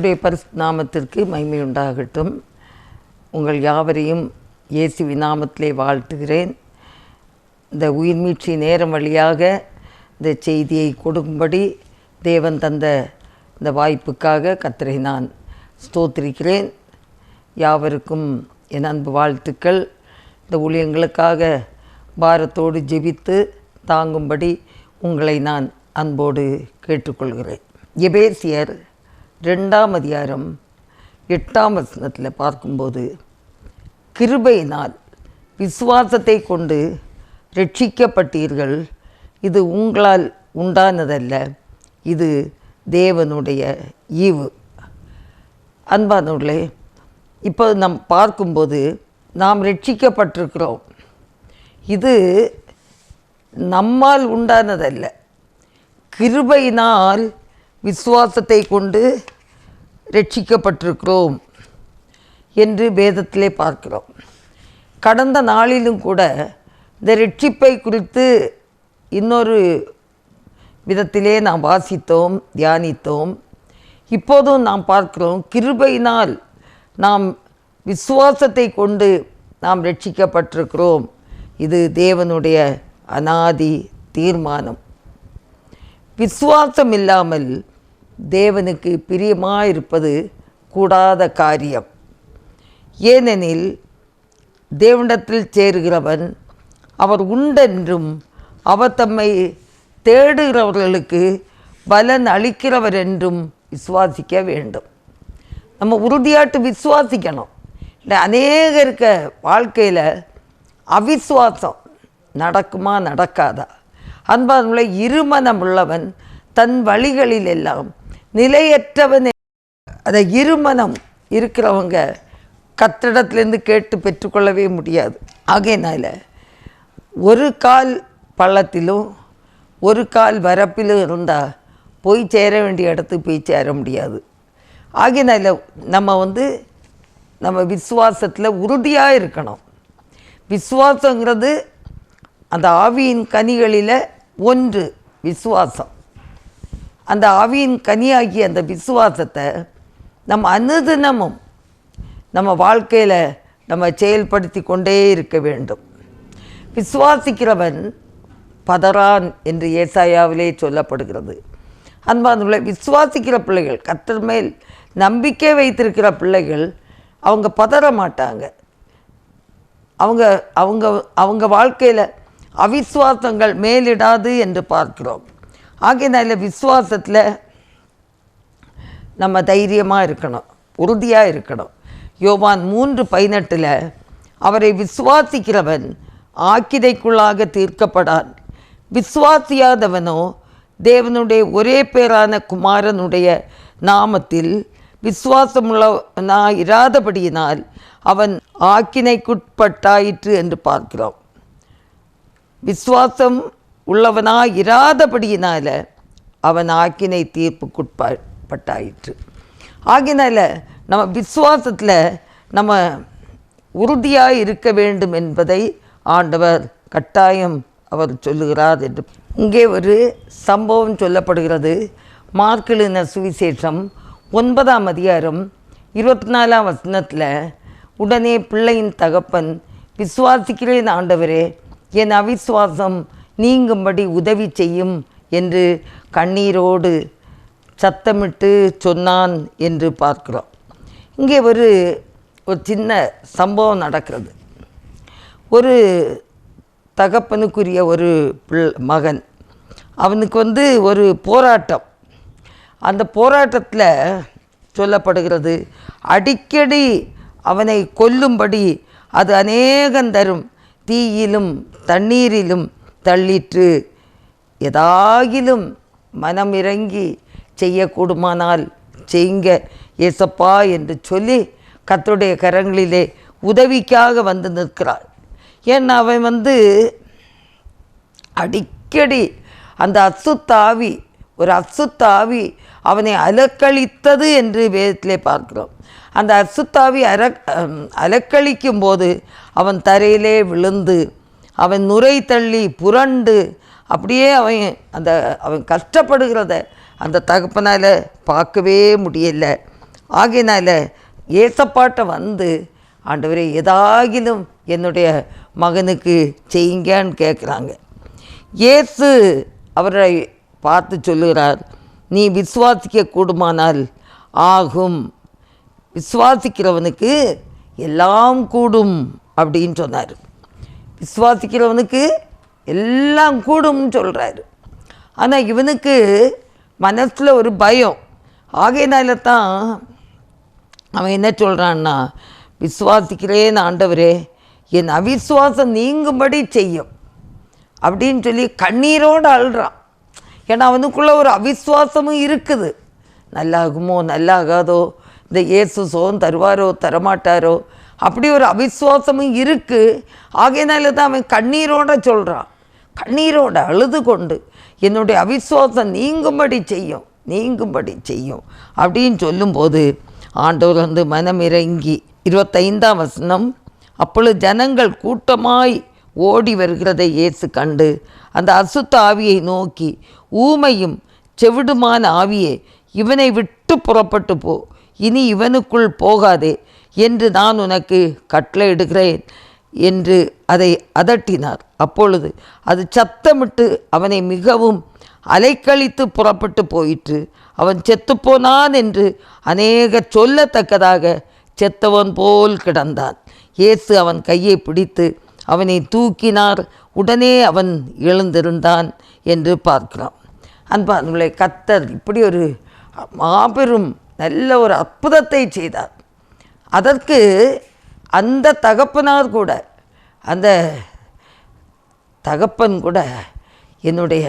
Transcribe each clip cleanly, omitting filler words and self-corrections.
கர்த்தருடைய பரிசுத்த நாமத்திற்கு மகிமை உண்டாகட்டும். உங்கள் யாவரையும் இயேசுவின் நாமத்திலே வாழ்த்துகிறேன். இந்த உயிர்மீட்சி நேரம் வழியாக இந்த செய்தியை கொடுக்கும்படி தேவன் தந்த இந்த வாய்ப்புக்காக கர்த்தரை நான் ஸ்தோத்திரிக்கிறேன். யாவருக்கும் என் அன்பு வாழ்த்துக்கள். இந்த ஊழியங்களுக்காக பாரத்தோடு ஜெபித்து தாங்கும்படி உங்களை நான் அன்போடு கேட்டுக்கொள்கிறேன். எபேசியர் 2ஆம் அதிகாரம் 8ஆம் வசனத்தில் பார்க்கும்போது, கிருபையினால் விசுவாசத்தை கொண்டு ரட்சிக்கப்பட்டீர்கள், இது உங்களால் உண்டானதல்ல, இது தேவனுடைய ஈவு. அன்பானவர்களே, இப்போ நாம் பார்க்கும்போது நாம் ரட்சிக்கப்பட்டிருக்கிறோம். இது நம்மால் உண்டானதல்ல, கிருபையினால் விசுவாசத்தை கொண்டு ரட்சிக்கப்பட்டிருக்கிறோம் என்று வேதத்திலே பார்க்கிறோம். கடந்த நாளிலும் கூட இந்த ரட்சிப்பை குறித்து இன்னொரு விதத்திலே நாம் வாசித்தோம், தியானித்தோம். இப்போதும் நாம் பார்க்கிறோம், கிருபையினால் நாம் விசுவாசத்தை கொண்டு நாம் ரட்சிக்கப்பட்டிருக்கிறோம். இது தேவனுடைய அநாதி தீர்மானம். விசுவாசம் இல்லாமல் தேவனுக்கு பிரியமாயிருப்பது கூடாத காரியம். ஏனெனில் தேவனிடத்தில் சேருகிறவன் அவர் உண்டென்றும் அவர் தம்மை தேடுகிறவர்களுக்கு பலன் அளிக்கிறவர் என்றும் விசுவாசிக்க வேண்டும். நம்ம உறுதியாட்டு விசுவாசிக்கணும். இல்லை, அநேகருக்க வாழ்க்கையில் அவிசுவாசம் நடக்குமா நடக்காதா? அன்பானுள்ள இருமனம் உள்ளவன் தன் வழிகளில் எல்லாம் நிலையற்றவன். அதை இருமனம் இருக்கிறவங்க கர்த்தரிடத்திலேருந்து கேட்டு பெற்றுக்கொள்ளவே முடியாது. ஆகையினால ஒரு கால் பள்ளத்திலும் ஒரு கால் வரப்பிலும் இருந்தால் போய் சேர வேண்டிய இடத்துக்கு போய் சேர முடியாது. ஆகையினால நம்ம விசுவாசத்தில் உறுதியாக இருக்கணும். விசுவாசங்கிறது அந்த ஆவியின் கனிகளில் ஒன்று விசுவாசம். அந்த ஆவியின் கனியாகிய அந்த விசுவாசத்தை நம்ம அனுதினமும் நம்ம வாழ்க்கையில் நம்ம செயல்படுத்தி கொண்டே இருக்க வேண்டும். விசுவாசிக்கிறவன் பதறான் என்று ஏசாயாவிலே சொல்லப்படுகிறது. அன்பானவர்களே, விசுவாசிக்கிற பிள்ளைகள், கர்த்தர் மேல் நம்பிக்கை வைத்திருக்கிற பிள்ளைகள், அவங்க பதற மாட்டாங்க. அவங்க அவங்க அவங்க வாழ்க்கையில் அவிசுவாசங்கள் மேலிடாது என்று பார்க்கிறோம். ஆகையினால விசுவாசத்தில் நம்ம தைரியமாக இருக்கணும், உறுதியாக இருக்கணும். யோவான் 3:18 அவரை விசுவாசிக்கிறவன் ஆக்கினைக்குள்ளாக தீர்க்கப்படான், விசுவாசியாதவனோ தேவனுடைய ஒரே பேரான குமாரனுடைய நாமத்தில் விசுவாசமுள்ளவனாய் இராதபடியினால் அவன் ஆக்கினைக்குட்பட்டாயிற்று என்று பார்க்கிறோம். விசுவாசம் உள்ளவனாய் இராதபடியினால அவன் ஆக்கினை தீர்ப்புக்குட்பட்டாயிற்று. ஆகினால நம்ம விசுவாசத்தில் நம்ம உறுதியாக இருக்க வேண்டும் என்பதை ஆண்டவர் கட்டாயம் அவர் சொல்லுகிறார் என்று இங்கே ஒரு சம்பவம் சொல்லப்படுகிறது. மார்க் எழுதின சுவிசேஷம் 9ஆம் அதிகாரம் 24ஆம் வசனத்தில், உடனே பிள்ளையின் தகப்பன், விசுவாசிக்கிறேன் ஆண்டவரே, என் அவிசுவாசம் நீங்கும்படி உதவி செய்யும் என்று கண்ணீரோடு சத்தமிட்டு சொன்னான் என்று பார்க்கிறோம். இங்கே ஒரு சின்ன சம்பவம் நடக்கிறது. ஒரு தகப்பனுக்குரிய ஒரு மகன், அவனுக்கு ஒரு போராட்டம். அந்த போராட்டத்தில் சொல்லப்படுகிறது, அடிக்கடி அவனை கொல்லும்படி அது அநேகம் தரும், தீயிலும் தண்ணீரிலும் தள்ளிற்று, ஏதாகிலும் மனம் இறங்கி செய்யக்கூடுமானால் செய்யுங்க ஏசப்பா என்று சொல்லி கர்த்தருடைய கரங்களிலே உதவிக்காக வந்து நிற்கிறார். ஏன்னா அவன் அடிக்கடி அந்த அசுத்தாவி அவனை அலக்களித்தது என்று வேதத்திலே பார்க்கிறோம். அந்த அசுத்தாவி அலக்களிக்கும் போது அவன் தரையிலே விழுந்து அவன் நுரை தள்ளி புரண்டு அப்படியே அவன் கஷ்டப்படுகிறத அந்த தகப்பனால் பார்க்கவே முடியலை. ஆகையினால ஏசப்பாட்ட வந்து ஆண்டவரே ஏதாகிலும் என்னுடைய மகனுக்கு செய்யுங்கன்னு கேட்குறாங்க. இயேசு அவரை பார்த்து சொல்லுகிறார், நீ விசுவாசிக்க கூடுமானால் ஆகும், விசுவாசிக்கிறவனுக்கு எல்லாம் கூடும் அப்படின்னு சொன்னார். விசுவாசிக்கிறவனுக்கு எல்லாம் கூடும்னு சொல்கிறாரு. ஆனால் இவனுக்கு மனசில் ஒரு பயம். ஆகையினால தான் அவன் என்ன சொல்கிறான்னா, விசுவாசிக்கிறேன் ஆண்டவரே, என் அவிசுவாசம் நீங்கும்படி செய்யும் அப்படின்னு சொல்லி கண்ணீரோடு அழுறான். ஏன்னா அவனுக்குள்ளே ஒரு அவிசுவாசமும் இருக்குது. நல்லாகுமோ நல்லாகாதோ, இந்த இயேசு சோகம் தருவாரோ தரமாட்டாரோ, அப்படி ஒரு அவிசுவாசமும் இருக்குது. ஆகையினால தான் அவன் கண்ணீரோடு சொல்கிறான். கண்ணீரோடு அழுது கொண்டு என்னுடைய அவிசுவாசம் நீங்கும்படி செய்யும் அப்படின்னு சொல்லும்போது ஆண்டவர் வந்து மனமிறங்கி 25ஆம் வசனம், அப்பொழுது ஜனங்கள் கூட்டமாய் ஓடி வருகிறதை இயேசு கண்டு அந்த அசுத்த ஆவியை நோக்கி, ஊமையும் செவிடுமான ஆவியே, இவனை விட்டு புறப்பட்டு போ, இனி இவனுக்குள் போகாதே என்று நான் உனக்கு கட்டளையிடுகிறேன் என்று அதை அதட்டினார். அப்பொழுது அது சத்தமிட்டு அவனை மிகவும் அலைக்கழித்து புறப்பட்டு போயிற்று. அவன் செத்துப்போனான் என்று அநேக சொல்லத்தக்கதாக செத்தவன் போல் கிடந்தான். இயேசு அவன் கையை பிடித்து அவனை தூக்கினார். உடனே அவன் எழுந்திருந்தான் என்று பார்க்கிறோம். அன்பானவர்களே, கர்த்தர் இப்படி ஒரு மாபெரும் நல்ல ஒரு அற்புதத்தை செய்தார். அதற்கு அந்த தகப்பனார் கூட, அந்த தகப்பன் கூட என்னுடைய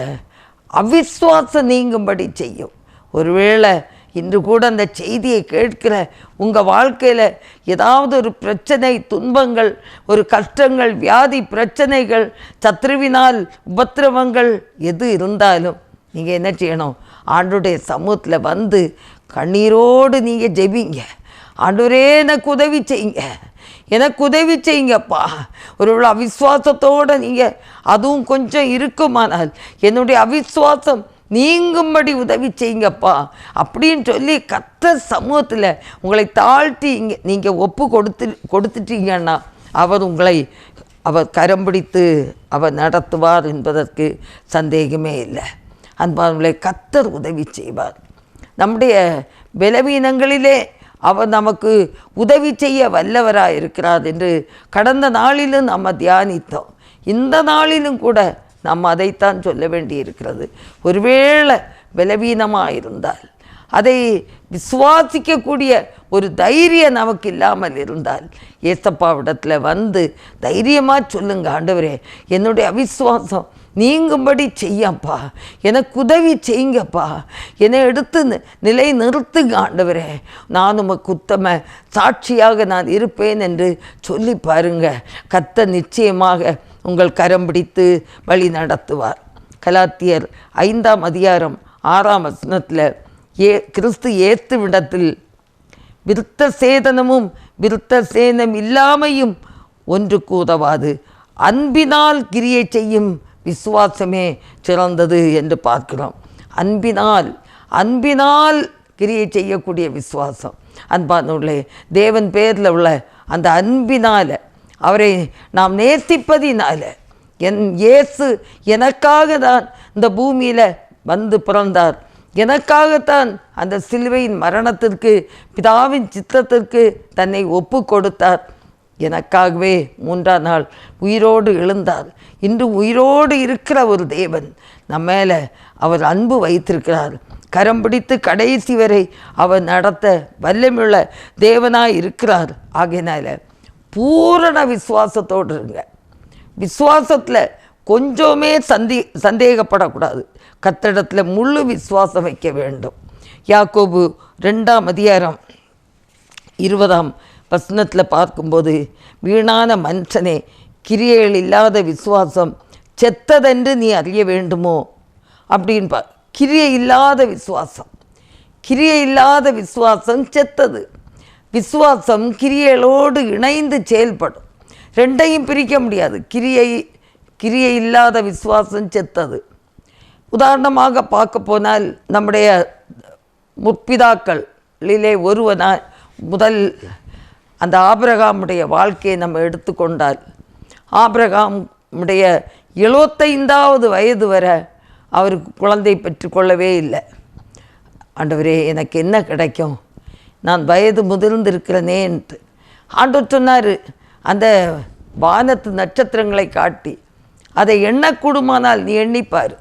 அவிசுவாசம் நீங்கும்படி செய்யும். ஒருவேளை இன்று கூட அந்த செய்தியை கேட்கிற உங்கள் வாழ்க்கையில் ஏதாவது ஒரு பிரச்சனை, துன்பங்கள், ஒரு கஷ்டங்கள், வியாதி, பிரச்சனைகள், சத்ருவினால் உபத்திரவங்கள் எது இருந்தாலும் நீங்கள் என்ன செய்யணும்? ஆண்டவருடைய சமூகத்தில் வந்து கண்ணீரோடு நீங்கள் ஜெபிங்க. ஆண்டவரே எனக்கு உதவி செய்யுங்கப்பா. ஒரு அவிசுவாசத்தோடு நீங்கள் அதுவும் கொஞ்சம் இருக்குமானால் என்னுடைய அவிசுவாசம் நீங்கும்படி உதவி செய்யுங்கப்பா அப்படின்னு சொல்லி கர்த்தர் சமூகத்தில் உங்களை தாழ்த்தி நீங்கள் ஒப்பு கொடுத்துட்டீங்கன்னா அவர் கரம் பிடித்து அவர் நடத்துவார் என்பதற்கு சந்தேகமே இல்லை. அன்பானவர்களே, கர்த்தர் உதவி செய்வார். நம்முடைய பலவீனங்களிலே அவர் நமக்கு உதவி செய்ய வல்லவராக இருக்கிறார் என்று கடந்த நாளிலும் நம்ம தியானித்தோம். இந்த நாளிலும் கூட நம்ம அதைத்தான் சொல்ல வேண்டி இருக்கிறது. ஒருவேளை பலவீனமாக இருந்தால், அதை விசுவாசிக்கக்கூடிய ஒரு தைரியம் நமக்கு இல்லாமல் இருந்தால், ஏசப்பாவிடத்தில் வந்து தைரியமாக சொல்லுங்க, ஆண்டவரே என்னுடைய அவிசுவாசம் நீங்கும்படி செய்யப்பா, எனக்கு உதவி செய்யுங்கப்பா, என்னை எடுத்து நிலை நிறுத்துங்க ஆண்டவரே, நான் உமக்கு உத்தம சாட்சியாக நான் இருப்பேன் என்று சொல்லி பாருங்க. கர்த்தர் நிச்சயமாக உங்கள் கரம் பிடித்து வழி நடத்துவார். கலாத்தியர் 5ஆம் அதிகாரம் 6ஆம் வசனத்தில் கிறிஸ்து இயேசுவிடத்தில் விருத்த சேதனமும் விருத்த சேதனம் இல்லாமையும் ஒன்றுக்கு உதவாது, அன்பினால் கிரியை செய்யும் விசுவாசமே சிறந்தது என்று பார்க்கிறோம். அன்பினால் கிரியை செய்யக்கூடிய விசுவாசம். அன்பானவர்களே, தேவன் பேரில் உள்ள அந்த அன்பினால், அவரை நாம் நேசிப்பதினால, என் இயேசு எனக்காக தான் இந்த பூமியில் வந்து பிறந்தார், எனக்காகத்தான் அந்த சிலுவையின் மரணத்திற்கு பிதாவின் சித்தத்திற்கு தன்னை ஒப்பு கொடுத்தார், எனக்காகவே 3ஆம் நாள் உயிரோடு எழுந்தார். இன்று உயிரோடு இருக்கிற ஒரு தேவன் நம்ம மேலே அவர் அன்பு வைத்திருக்கிறார். கரம் பிடித்து கடைசி வரை அவர் நடத்த வல்லமையுள்ள தேவனாய் இருக்கிறார். ஆகையினால பூரண விசுவாசத்தோடு இருங்க. விசுவாசத்தில் கொஞ்சமே சந்தேகப்படக்கூடாது. கர்த்தரிடத்தில் முழு விசுவாசம் வைக்க வேண்டும். யாக்கோபு 2ஆம் அதிகாரம் 20ஆம் வசனத்தில் பார்க்கும்போது, வீணான மனுஷனே, கிரியைகள் இல்லாத விசுவாசம் செத்ததென்று நீ அறிய வேண்டுமோ அப்படின்னு கிரியை இல்லாத விசுவாசம் செத்தது. விசுவாசம் கிரியைகளோடு இணைந்து செயல்படும். ரெண்டையும் பிரிக்க முடியாது. கிரியை இல்லாத விசுவாசம் செத்தது. உதாரணமாக பார்க்க போனால், நம்முடைய முற்பிதாக்கள் பிள்ளைகளிலே ஒருவனாய் முதல் அந்த ஆபிரகாமுடைய வாழ்க்கையை நம்ம எடுத்துக்கொண்டால், ஆபிரகாமுடைய 75வது வயது வரை அவருக்கு குழந்தை பெற்றுக்கொள்ளவே இல்லை. ஆண்டவரே, எனக்கு என்ன கிடைக்கும், நான் வயது முதிர்ந்திருக்கிறேனே என்று ஆண்டவர் சொன்னார். அந்த வானத்து நட்சத்திரங்களை காட்டி அதை எண்ணக்கூடுமானால் நீ எண்ணிப்பார்,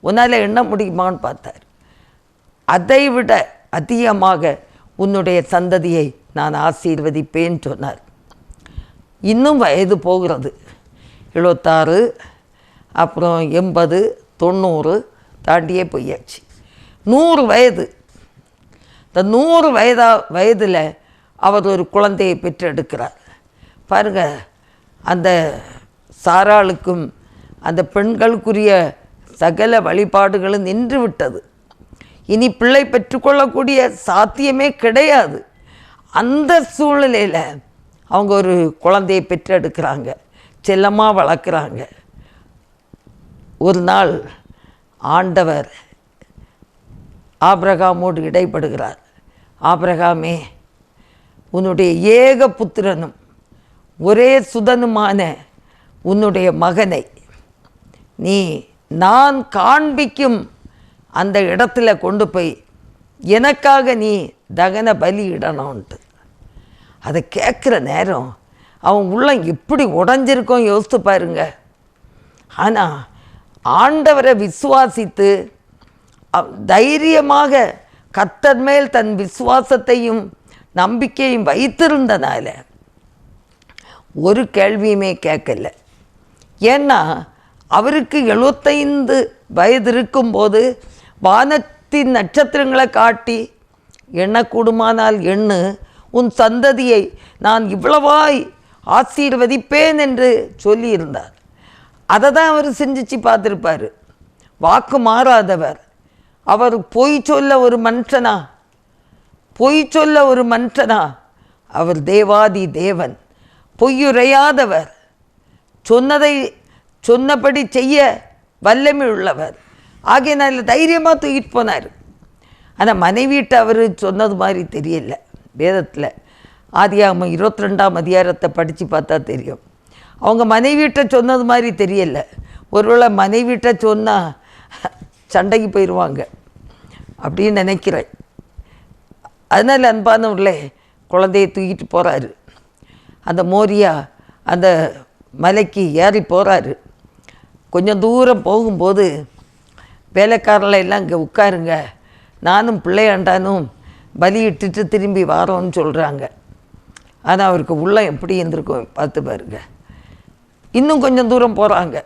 உன்னால் எண்ண முடியுமான்னு பார்த்தார். அதை விட அதிகமாக உன்னுடைய சந்ததியை நான் ஆசீர்வதிப்பேன் சொன்னார். இன்னும் வயது போகிறது. 76, அப்புறம் 80, 90 தாண்டியே போயாச்சு. 100 வயது. இந்த 100 வயதில் அவர் ஒரு குழந்தையை பெற்றெடுக்கிறார். பாருங்கள், அந்த சாராளுக்கும் அந்த பெண்களுக்குரிய சகல வழிபாடுகளும் நின்று விட்டது. இனி பிள்ளை பெற்றுக்கொள்ளக்கூடிய சாத்தியமே கிடையாது. அந்த சூழ்நிலையில் அவங்க ஒரு குழந்தையை பெற்றெடுக்கிறாங்க, செல்லமாக வளர்க்குறாங்க. ஒரு நாள் ஆண்டவர் ஆபிரகாமோடு இடைப்படுகிறார். ஆபிரகாமே, உன்னுடைய ஏக புத்திரனும் ஒரே சுதனுமான உன்னுடைய மகனை நீ நான் காண்பிக்கும் அந்த இடத்துல கொண்டு போய் எனக்காக நீ தகன பலி இடணும்ன்ட்டு. அதை கேட்குற நேரம் அவன் உள்ளம் எப்படி உடஞ்சிருக்கும் யோசித்து பாருங்க. ஆனால் ஆண்டவரை விசுவாசித்து தைரியமாக கர்த்தர் மேல் தன் விசுவாசத்தையும் நம்பிக்கையும் வைத்திருந்தனால ஒரு கேள்வியுமே கேட்கல. ஏன்னா அவருக்கு 75 வயது இருக்கும்போது வானத்தின் நட்சத்திரங்களை காட்டி எண்ணக்கூடுமானால் எண்ணு, உன் சந்ததியை நான் இவ்வளவாய் ஆசீர்வதிப்பேன் என்று சொல்லியிருந்தார். அதை தான் அவர் சிந்திச்சு பார்த்துருப்பார். வாக்கு மாறாதவர். அவர் பொய் சொல்ல ஒரு மனுஷனா? பொய் சொல்ல ஒரு மனுஷனா? அவர் தேவாதி தேவன், பொய்யுரையாதவர், சொன்னதை சொன்னபடி செய்ய வல்லமை உள்ளவர். ஆகையினால தைரியமாக தூக்கிட்டு போனார். ஆனால் மனைவிட்ட அவர் சொன்னது மாதிரி தெரியல. வேதத்தில் ஆதியாகமம் 22ஆம் அதிகாரத்தை படித்து பார்த்தா தெரியும். அவங்க மனைவிட்ட சொன்னது மாதிரி தெரியல. ஒருவேளை மனைவிட்ட சொன்னால் சண்டைக்கு போயிடுவாங்க அப்படின்னு நினைக்கிறேன். அதனால் அன்பானவர்களே, குழந்தையை தூக்கிட்டு போகிறாரு. அந்த மோரியா அந்த மலைக்கு ஏறி போகிறாரு. கொஞ்சம் தூரம் போகும்போது வேலைக்காரர்களை எல்லாம் இங்கே உட்காருங்க, நானும் பிள்ளையாண்டானும் பலியிட்டுட்டு திரும்பி வாரோன்னு சொல்கிறாங்க. ஆனால் அவருக்கு உள்ளம் எப்படி இருந்திருக்கும் பார்த்து பாருங்க. இன்னும் கொஞ்சம் தூரம் போகிறாங்க.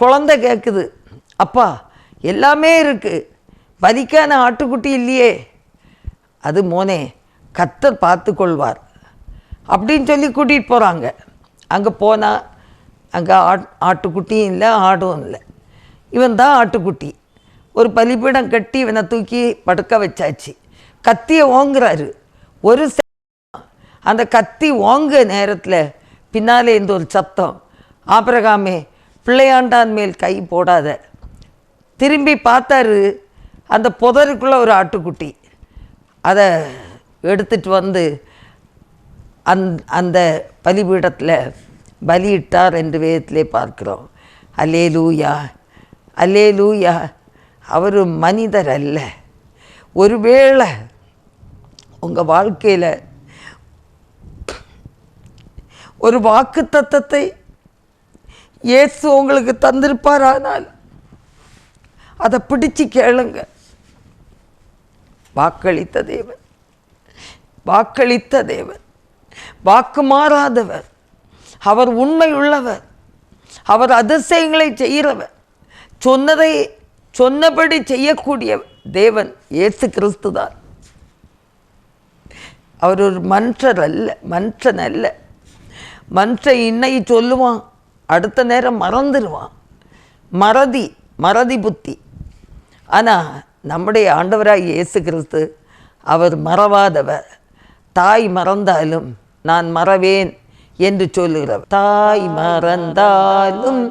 குழந்தை கேட்குது, அப்பா எல்லாமே இருக்குது, பலிக்கான ஆட்டுக்குட்டி இல்லையே. அது மோனே, கர்த்தர் பார்த்து கொள்வார் அப்படின்னு சொல்லி கூட்டிகிட்டு போகிறாங்க. அங்கே போனால் அங்கே ஆட்டுக்குட்டியும் இல்லை, ஆடும் இல்லை. இவன் தான் ஆட்டுக்குட்டி. ஒரு பலிபீடம் கட்டி இவனை தூக்கி படுக்க வச்சாச்சு. கத்தியை ஓங்குறாரு. ஒரு அந்த கத்தி ஓங்க நேரத்தில் பின்னாலே இந்த ஒரு சத்தம், ஆபிரகாமே பிள்ளையாண்டான் மேல் கை போடாத. திரும்பி பார்த்தாரு, அந்த புதருக்குள்ளே ஒரு ஆட்டுக்குட்டி. அதை எடுத்துகிட்டு வந்து அந்த பலிபீடத்தில் பலியிட்டார் என்று வேதத்திலே பார்க்கிறோம். அல்லேலூயா, அல்லேலூயா. அவர் மனிதர் அல்ல. ஒருவேளை உங்கள் வாழ்க்கையில் ஒரு வாக்கு தத்தத்தை இயேசு உங்களுக்கு தந்திருப்பாரானால் அதை பிடிச்சு கேளுங்க. வாக்களித்த தேவன், வாக்களித்த தேவன், வாக்கு மாறாதவர், அவர் உண்மை உள்ளவர், அவர் அதிசயங்களை செய்கிறவர், சொன்னதை சொன்னபடி செய்யக்கூடிய தேவன் இயேசு கிறிஸ்து தான். அவர் ஒரு மனுஷன் அல்ல. மனுஷன் இன்னைக்கு சொல்லுவான், அடுத்த நேரம் மறந்துடுவான். மறதி புத்தி. ஆனால் நம்முடைய ஆண்டவராய் இயேசு கிறிஸ்து அவர் மறவாதவர். தாய் மறந்தாலும் நான் மறவேன் என்று சொல்லுகிறவர். தாய் மறந்தாலும்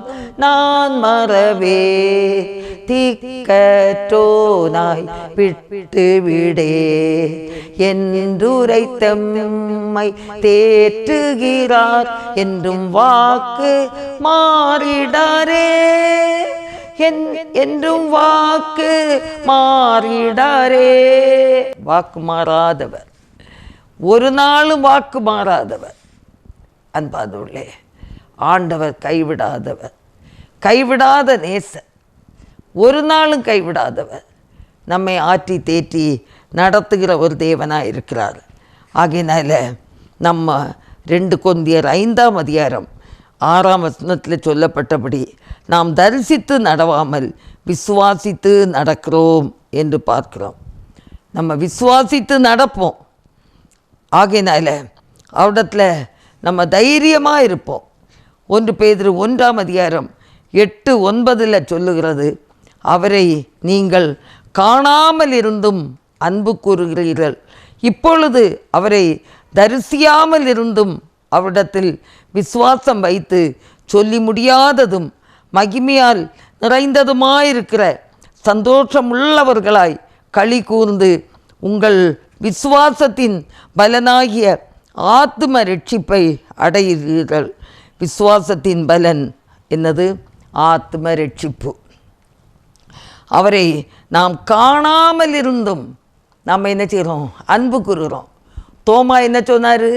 நான் மறவே திக்கற்றோனாய் விட்டு விடே என்றுரைத்தம்மை தேற்றுகிறார் என்றும் வாக்கு மாறிடாரே என்றும் வாக்கு மாறிடாரே. வாக்கு மாறாதவர், ஒரு நாளும் வாக்கு மாறாதவர். அன்பானவர்களே, ஆண்டவர் கைவிடாதவர், கைவிடாத நேசர், ஒரு நாளும் கைவிடாதவர், நம்மை ஆற்றி தேற்றி நடத்துகிற ஒரு தேவனாக இருக்கிறார். ஆகையினால நம்ம 2 கொரிந்தியர் 5ஆம் அதிகாரம் 6ஆம் வசனத்தில் சொல்லப்பட்டபடி நாம் தரிசித்து நடவாமல் விசுவாசித்து நடக்கிறோம் என்று பார்க்கிறோம். நம்ம விசுவாசித்து நடப்போம். ஆகையினால அவரிடத்தில் நம்ம தைரியமாக இருப்போம். 1 பேதுரு 1ஆம் அதிகாரம் 8-9 சொல்லுகிறது, அவரை நீங்கள் காணாமல் இருந்தும் அன்பு கூறுகிறீர்கள், இப்பொழுது அவரை தரிசியாமல் இருந்தும் அவரிடத்தில் விசுவாசம் வைத்து சொல்லி முடியாததும் மகிமையால் நிறைந்ததுமாயிருக்கிற சந்தோஷமுள்ளவர்களாய் களி கூர்ந்து உங்கள் விசுவாசத்தின் பலனாகிய ஆத்தும ரட்சிப்பை அடைகிறீர்கள். விசுவாசத்தின் பலன் என்னது? ஆத்தும ரட்சிப்பு. அவரை நாம் காணாமல் இருந்தும் நாம் என்ன செய்கிறோம்? அன்பு கூறுகிறோம். தோமா என்ன சொன்னார்?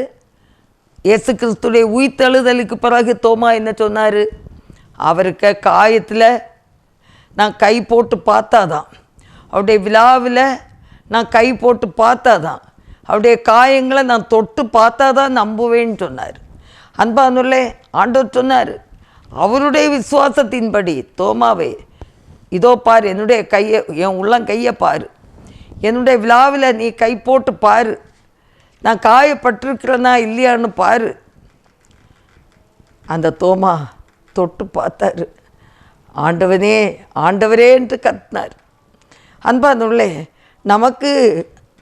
இயேசு கிறிஸ்துடைய உயிர்த்தெழுதலுக்கு பிறகு தோமா என்ன சொன்னார்? அவருக்கு காயத்தில் நான் கை போட்டு பார்த்தாதான், அவருடைய விழாவில் நான் கை போட்டு பார்த்தாதான், அவருடைய காயங்களை நான் தொட்டு பார்த்தாதான் நம்புவேன்னு சொன்னார். அன்பானுள்ளே, ஆண்டவர் சொன்னார், அவருடைய விசுவாசத்தின்படி தோமாவே, இதோ பாரு, என்னுடைய கையை, என் உள்ளங்கையை பாரு, என்னுடைய விழாவில் நீ கை போட்டு பாரு, நான் காயப்பட்டிருக்கிறேனா இல்லையான்னு பாரு. அந்த தோமா தொட்டு பார்த்தாரு. ஆண்டவனே ஆண்டவரே என்று கத்தினார். அன்பானுள்ளே, நமக்கு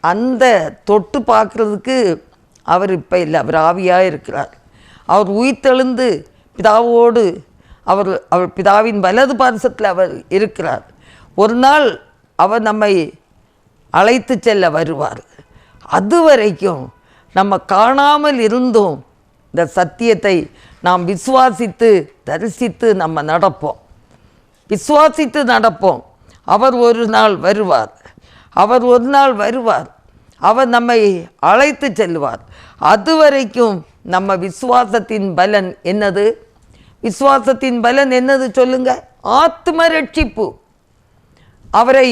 அந்த தொட்டு பார்க்குறதுக்கு அவர் இப்போ இல்லை, அவர் ஆவியாக இருக்கிறார். அவர் உயிர்த்தெழுந்து பிதாவோடு அவர் பிதாவின் வலது பாரிசத்தில் அவர் இருக்கிறார். ஒரு நாள் அவர் நம்மை அழைத்து செல்ல வருவார். அது வரைக்கும் நம்ம காணாமல் இருந்தோம் இந்த சத்தியத்தை நாம் விசுவாசித்து தரிசித்து நம்ம நடப்போம், விசுவாசித்து நடப்போம். அவர் ஒரு நாள் வருவார், அவர் ஒரு நாள் வருவார், அவர் நம்மை அழைத்து செல்வார். அது வரைக்கும் நம்ம விசுவாசத்தின் பலன் என்னது? விசுவாசத்தின் பலன் என்னது சொல்லுங்க? ஆத்தும ரட்சிப்பு. அவரை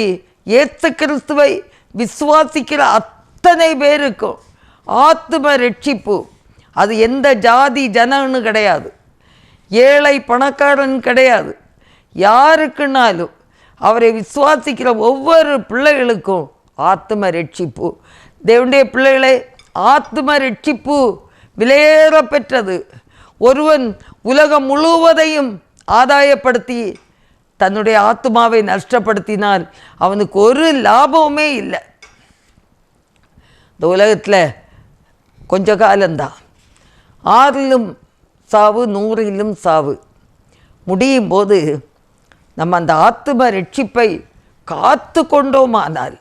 இயேசு கிறிஸ்துவை விசுவாசிக்கிற அத்தனை பேருக்கும் ஆத்தும ரட்சிப்பு. அது எந்த ஜாதி ஜனன்னு கிடையாது, ஏழை பணக்காரன் கிடையாது, யாருக்குன்னாலும் அவரை விசுவாசிக்கிற ஒவ்வொரு பிள்ளைகளுக்கும் ஆத்தும ரட்சிப்பு. தேவனுடைய பிள்ளைகளை, ஆத்தும ரட்சிப்பு விலையேற பெற்றது. ஒருவன் உலகம் முழுவதையும் ஆதாயப்படுத்தி தன்னுடைய ஆத்துமாவை நஷ்டப்படுத்தினால் அவனுக்கு ஒரு லாபமுமே இல்லை. இந்த உலகத்தில் கொஞ்ச காலம்தான், 6லும் சாவு 100லும் சாவு. முடியும் போது நம்ம அந்த ஆத்தும ரட்சிப்பை காத்து கொண்டோமானால்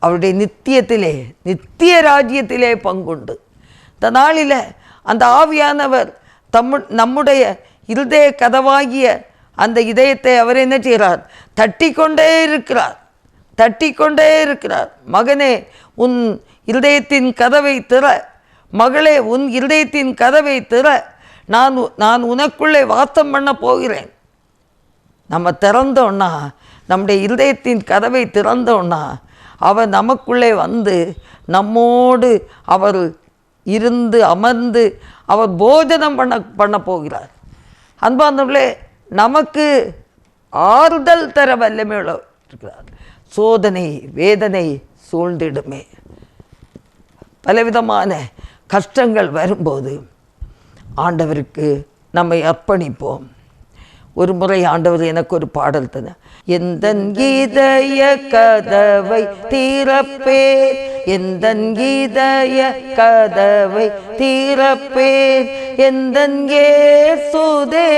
அவருடைய நித்திய ராஜ்யத்திலே பங்குண்டு. இந்த நாளில் அந்த ஆவியானவர் நம்முடைய இருதய கதவாகிய அந்த இதயத்தை அவர் என்ன செய்கிறார்? தட்டி கொண்டே இருக்கிறார். மகனே, உன் இருதயத்தின் கதவை திற, மகளே, உன் இருதயத்தின் கதவை திற, நான் உனக்குள்ளே வாசம் பண்ண போகிறேன். நம்ம திறந்தோன்னா, நம்முடைய இருதயத்தின் கதவை திறந்தோன்னா, அவர் நமக்குள்ளே வந்து நம்மோடு அவர் இருந்து அமர்ந்து அவர் போஜனம் பண்ண போகிறார். அன்பார்ந்தவர்களே, நமக்கு ஆறுதல் தர வல்லமையுள்ள இருக்கிறார். சோதனை வேதனை சூழ்ந்திடுமே, பலவிதமான கஷ்டங்கள் வரும்போது ஆண்டவருக்கு நம்மை அர்ப்பணிப்போம். ஒரு முறை ஆண்டவர் எனக்கு ஒரு பாடல் தந்த, எந்தன் இதய கதவை திறப்பேன், எந்தன் இதய கதவை திறப்பேன், எந்தன் இயேசுதேவா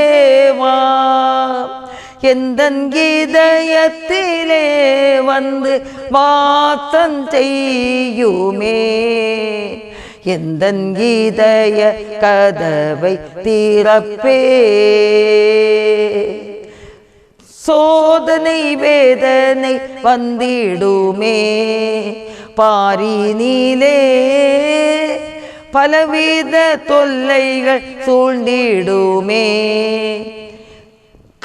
எந்தன் இதயத்திலே வந்து வாசம் செய்யுமே, எந்தன் இதய கதவை திறப்பே. சோதனை வேதனை வந்திடுமே, பாரினிலே பலவித தொல்லைகள் சூழ்ந்திடுமே,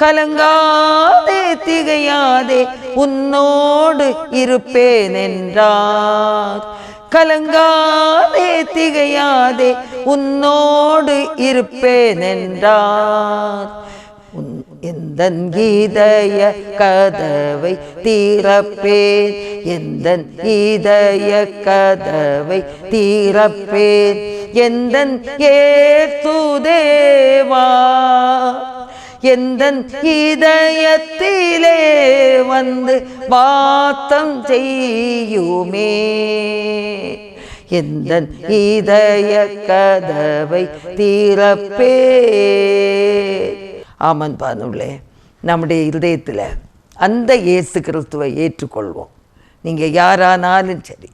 கலங்காதே திகையாதே உன்னோடு இருப்பேன் என்றார், கலங்காதே திகையாதே உன்னோடு இருப்பேன் என்றார், எந்தன் இதய கதவை திறப்பேன், எந்தன் இதய கதவை திறப்பேன், எந்தன் இயேசுதேவா எந்தன் இதயத்திலே வந்து வாசம் செய்யுமே, எந்தன் இதய கதவை திறப்பே. ஆமன் பானுள்ளே, நம்முடைய இருதயத்தில் அந்த இயேசு கிறிஸ்துவை ஏற்றுக்கொள்வோம். நீங்கள் யாரானாலும் சரி,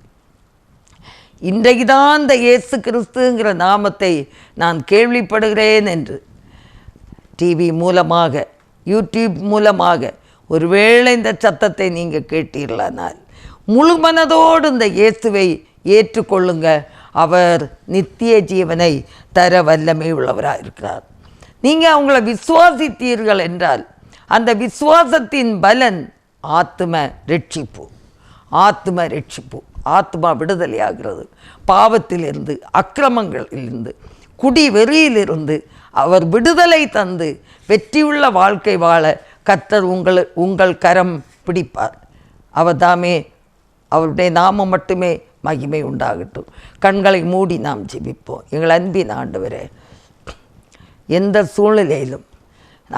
இன்றைக்கு தான் அந்த இயேசு கிறிஸ்துங்கிற நாமத்தை நான் கேள்விப்படுகிறேன் என்று டிவி மூலமாக, யூடியூப் மூலமாக ஒருவேளை இந்த சத்தத்தை நீங்கள் கேட்டீர்களானால் முழு மனதோடு இந்த இயேசுவை ஏற்றுக்கொள்ளுங்க. அவர் நித்திய ஜீவனை தர வல்லமை உள்ளவராக இருக்கிறார். நீங்கள் அவங்கள விசுவாசித்தீர்கள் என்றால் அந்த விசுவாசத்தின் பலன் ஆத்ம ரட்சிப்பு, ஆத்ம ரட்சிப்பு, ஆத்மா விடுதலையாகிறது. பாவத்திலிருந்து, அக்கிரமங்களிலிருந்து, குடி வெறியிலிருந்து அவர் விடுதலை தந்து வெற்றியுள்ள வாழ்க்கை வாழ கர்த்தர் உங்கள் கரம் பிடிப்பார். அவர் தாமே, அவருடைய நாமம் மட்டுமே மகிமை உண்டாகட்டும். கண்களை மூடி நாம் ஜெபிப்போம். எங்கள் அன்பின் ஆண்டவரே, எந்த சூழ்நிலையிலும்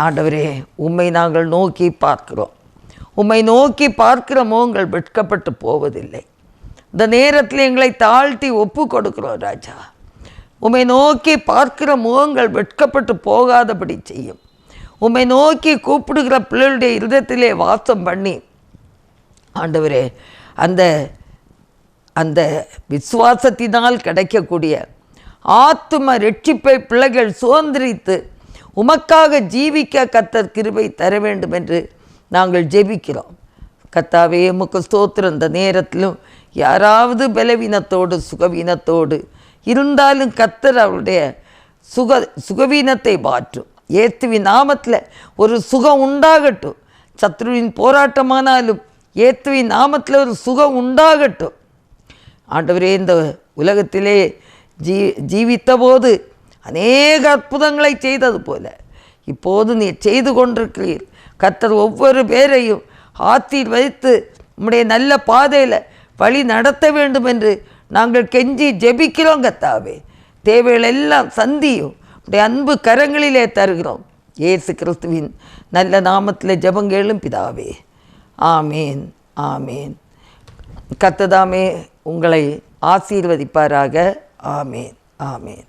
ஆண்டவரே உம்மை நாங்கள் நோக்கி பார்க்கிறோம். உம்மை நோக்கி பார்க்கிற முகங்கள் வெட்கப்பட்டு போவதில்லை. இந்த நேரத்தில் எங்களை தாழ்த்தி ஒப்பு கொடுக்கிறோம் ராஜா. உம்மை நோக்கி பார்க்கிற முகங்கள் வெட்கப்பட்டு போகாதபடி செய்யும். உம்மை நோக்கி கூப்பிடுகிற பிள்ளைகளுடைய இருதயத்திலே வாசம் பண்ணி ஆண்டவரே அந்த அந்த விசுவாசத்தினால் கிடைக்கக்கூடிய ஆத்தும ரட்சிப்பை பிள்ளைகள் சுதந்திரித்து உமக்காக ஜீவிக்க கர்த்தர் கிருபை தர வேண்டும் என்று நாங்கள் ஜெபிக்கிறோம். கர்த்தாவே உமக்கு ஸ்தோத்திரம். இந்த நேரத்திலும் யாராவது பலவீனத்தோடு சுகவீனத்தோடு இருந்தாலும் கர்த்தர் அவருடைய சுகவீனத்தை மாற்றும். இயேசுவின் நாமத்தில் ஒரு சுகம் உண்டாகட்டும். சத்ருவின் போராட்டமானாலும் இயேசுவின் நாமத்தில் ஒரு சுகம் உண்டாகட்டும். ஆண்டவரே, இந்த உலகத்திலே ஜீவித்த போது அநேக அற்புதங்களை செய்தது போல இப்போது நீ செய்து கொண்டிருக்கிறீர். கர்த்தர் ஒவ்வொரு பேரையும் ஆசீர்வதித்து உம்முடைய நல்ல பாதையில் வழி நடத்த வேண்டும் என்று நாங்கள் கெஞ்சி ஜெபிக்கிறோம். கர்த்தாவே, தேவைகள் எல்லாம் சந்தியும் உடைய அன்பு கரங்களிலே தருகிறோம். இயேசு கிறிஸ்துவின் நல்ல நாமத்தில் ஜெபங்கேளும் பிதாவே. ஆமேன், ஆமேன். கர்த்தர் தாமே உங்களை ஆசீர்வதிப்பாராக. ஆமேன், ஆமேன்.